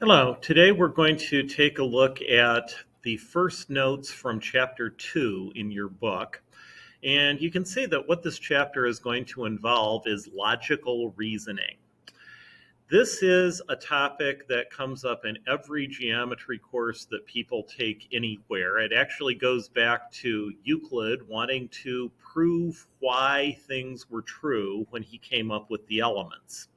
Hello. Today we're going to take a look at the first notes from chapter 2 in your book. And you can see that what this chapter is going to involve is logical reasoning. This is a topic that comes up in every geometry course that people take anywhere. It actually goes back to Euclid wanting to prove why things were true when he came up with the elements.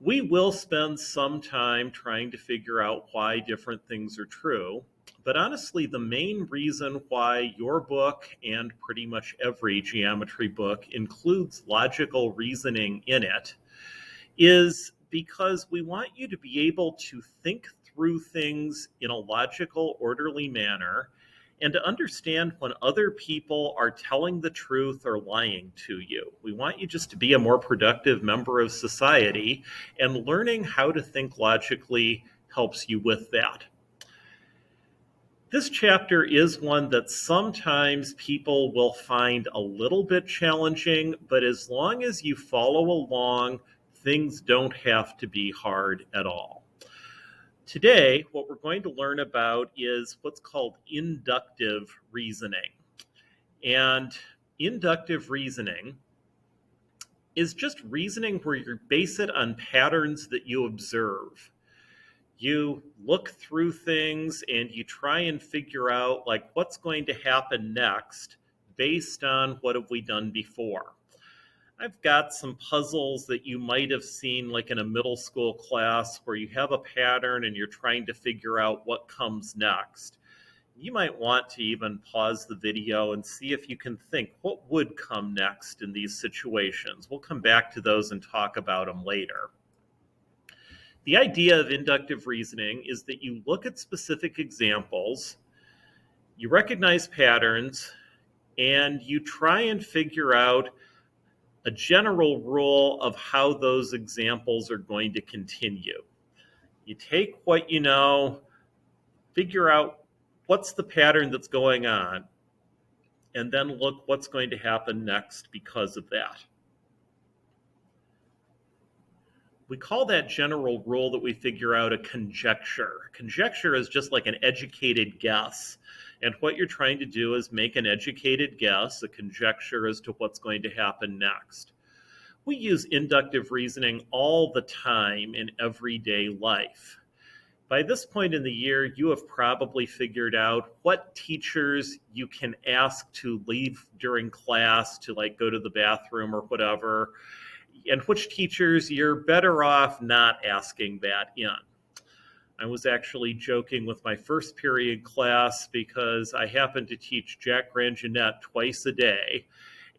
We will spend some time trying to figure out why different things are true, but honestly, the main reason why your book and pretty much every geometry book includes logical reasoning in it is because we want you to be able to think through things in a logical, orderly manner and to understand when other people are telling the truth or lying to you. We want you just to be a more productive member of society, and learning how to think logically helps you with that. This chapter is one that sometimes people will find a little bit challenging, but as long as you follow along, things don't have to be hard at all. Today, what we're going to learn about is what's called inductive reasoning. And inductive reasoning is just reasoning where you base it on patterns that you observe. You look through things and you try and figure out like what's going to happen next based on what have we done before. I've got some puzzles that you might have seen like in a middle school class where you have a pattern and you're trying to figure out what comes next. You might want to even pause the video and see if you can think what would come next in these situations. We'll come back to those and talk about them later. The idea of inductive reasoning is that you look at specific examples, you recognize patterns, and you try and figure out a general rule of how those examples are going to continue. You take what you know, figure out what's the pattern that's going on, and then look what's going to happen next because of that. We call that general rule that we figure out a conjecture. Conjecture is just like an educated guess. And what you're trying to do is make an educated guess, a conjecture as to what's going to happen next. We use inductive reasoning all the time in everyday life. By this point in the year, you have probably figured out what teachers you can ask to leave during class to like go to the bathroom or whatever, and which teachers you're better off not asking that in. I was actually joking with my first period class because I happen to teach Jack Grangenet twice a day,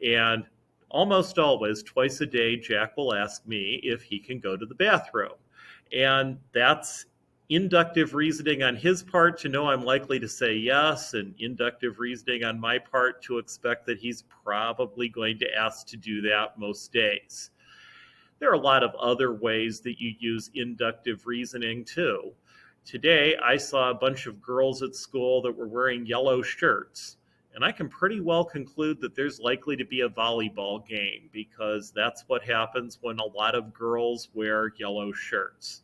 and almost always twice a day Jack will ask me if he can go to the bathroom. And that's inductive reasoning on his part to know I'm likely to say yes, and inductive reasoning on my part to expect that he's probably going to ask to do that most days. There are a lot of other ways that you use inductive reasoning too. Today, I saw a bunch of girls at school that were wearing yellow shirts, and I can pretty well conclude that there's likely to be a volleyball game because that's what happens when a lot of girls wear yellow shirts.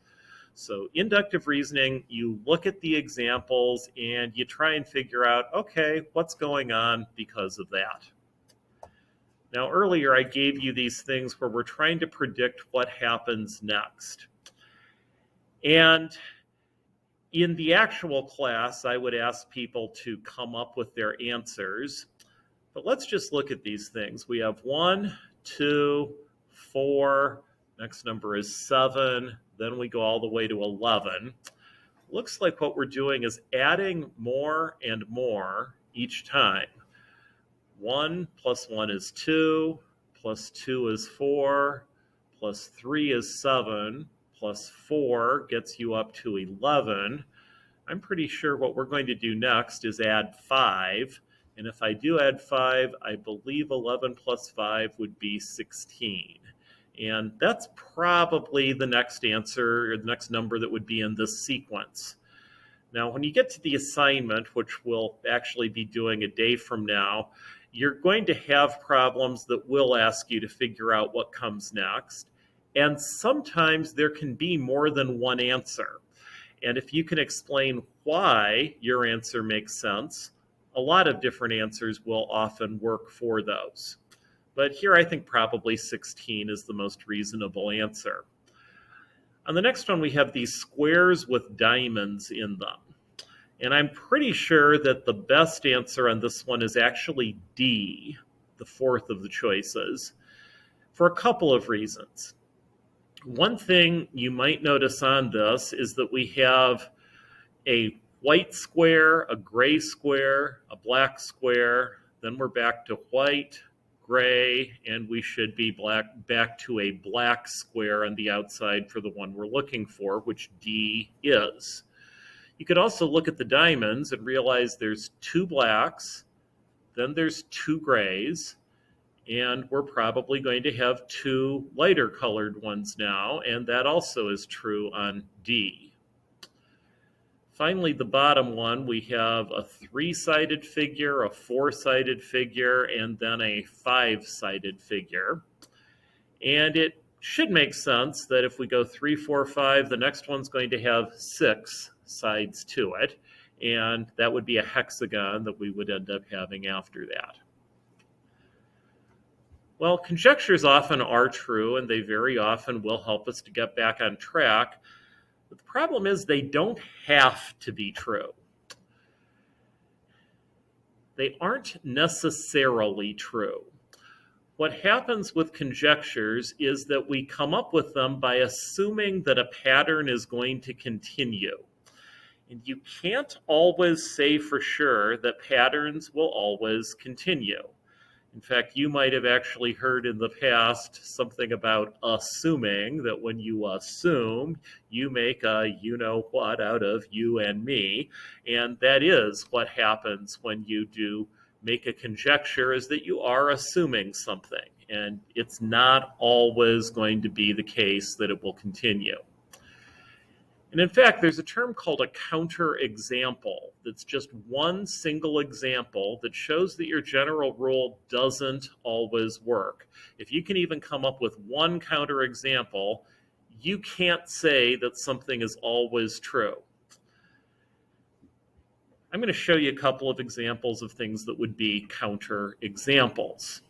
So inductive reasoning, you look at the examples and you try and figure out, okay, what's going on because of that? Now, earlier I gave you these things where we're trying to predict what happens next. And in the actual class, I would ask people to come up with their answers. But let's just look at these things. We have 1, 2, 4, next number is 7, then we go all the way to 11. Looks like what we're doing is adding more and more each time. 1 plus 1 is 2, plus 2 is 4, plus 3 is 7, plus 4 gets you up to 11. I'm pretty sure what we're going to do next is add 5. And if I do add 5, I believe 11 plus 5 would be 16. And that's probably the next answer, or the next number that would be in this sequence. Now, when you get to the assignment, which we'll actually be doing a day from now, you're going to have problems that will ask you to figure out what comes next. And sometimes there can be more than one answer. And if you can explain why your answer makes sense, a lot of different answers will often work for those. But here I think probably 16 is the most reasonable answer. On the next one, we have these squares with diamonds in them. And I'm pretty sure that the best answer on this one is actually D, the fourth of the choices, for a couple of reasons. One thing you might notice on this is that we have a white square, a gray square, a black square, then we're back to white, gray, and we should be back to a black square on the outside for the one we're looking for, which D is. You could also look at the diamonds and realize there's two blacks, then there's two grays, and we're probably going to have two lighter colored ones now, and that also is true on D. Finally, the bottom one, we have a three-sided figure, a four-sided figure, and then a five-sided figure. And it should make sense that if we go 3, 4, 5, the next one's going to have 6 sides to it, and that would be a hexagon that we would end up having after that. Well, conjectures often are true, and they very often will help us to get back on track. But the problem is they don't have to be true. They aren't necessarily true. What happens with conjectures is that we come up with them by assuming that a pattern is going to continue. And you can't always say for sure that patterns will always continue. In fact, you might have actually heard in the past something about assuming, that when you assume, you make a you-know-what out of you and me. And that is what happens when you do make a conjecture, is that you are assuming something. And it's not always going to be the case that it will continue. And in fact, there's a term called a counterexample that's just one single example that shows that your general rule doesn't always work. If you can even come up with one counterexample, you can't say that something is always true. I'm going to show you a couple of examples of things that would be counterexamples.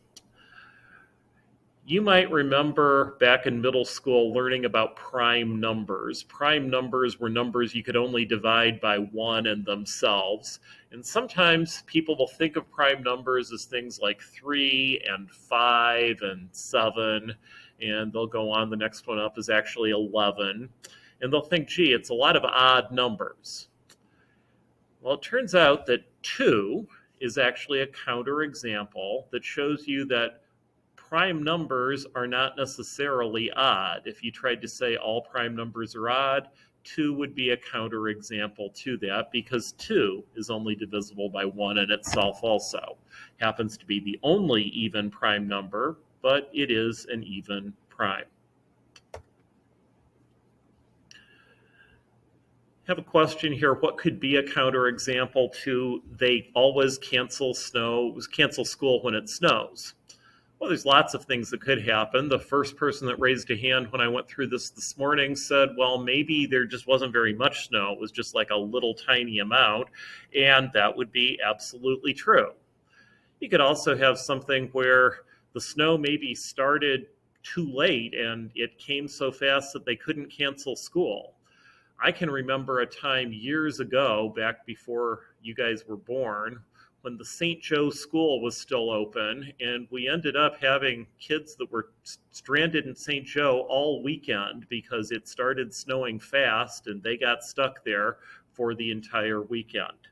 You might remember back in middle school learning about prime numbers. Prime numbers were numbers you could only divide by one and themselves. And sometimes people will think of prime numbers as things like 3 and 5 and 7. And they'll go on, the next one up is actually 11. And they'll think, gee, it's a lot of odd numbers. Well, it turns out that 2 is actually a counterexample that shows you that prime numbers are not necessarily odd. If you tried to say all prime numbers are odd, 2 would be a counterexample to that, because 2 is only divisible by 1 in itself also. Happens to be the only even prime number, but it is an even prime. I have a question here. What could be a counterexample to they always cancel school when it snows? Well, there's lots of things that could happen. The first person that raised a hand when I went through this morning said, well, maybe there just wasn't very much snow. It was just like a little tiny amount, and that would be absolutely true. You could also have something where the snow maybe started too late and it came so fast that they couldn't cancel school. I can remember a time years ago, back before you guys were born, when the St. Joe school was still open, and we ended up having kids that were stranded in St. Joe all weekend because it started snowing fast and they got stuck there for the entire weekend.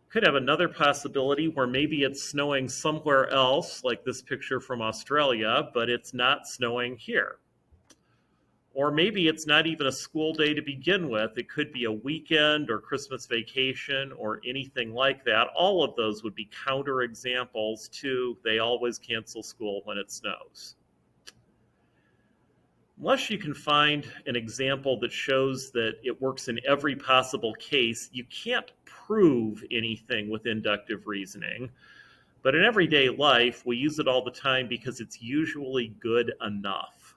Could have another possibility where maybe it's snowing somewhere else, like this picture from Australia, but it's not snowing here. Or maybe it's not even a school day to begin with. It could be a weekend or Christmas vacation or anything like that. All of those would be counterexamples to they always cancel school when it snows. Unless you can find an example that shows that it works in every possible case, you can't prove anything with inductive reasoning. But in everyday life, we use it all the time because it's usually good enough.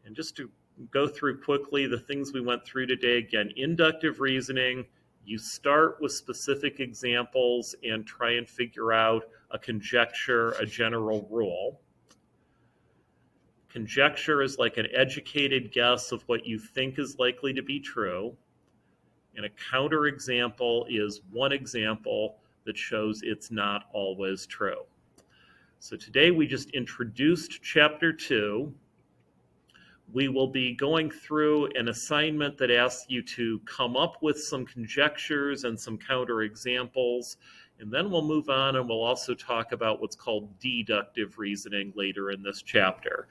And just to Go through quickly the things we went through today. Again, inductive reasoning, you start with specific examples and try and figure out a conjecture, a general rule. Conjecture is like an educated guess of what you think is likely to be true. And a counterexample is one example that shows it's not always true. So today we just introduced chapter 2. We will be going through an assignment that asks you to come up with some conjectures and some counterexamples, and then we'll move on and we'll also talk about what's called deductive reasoning later in this chapter.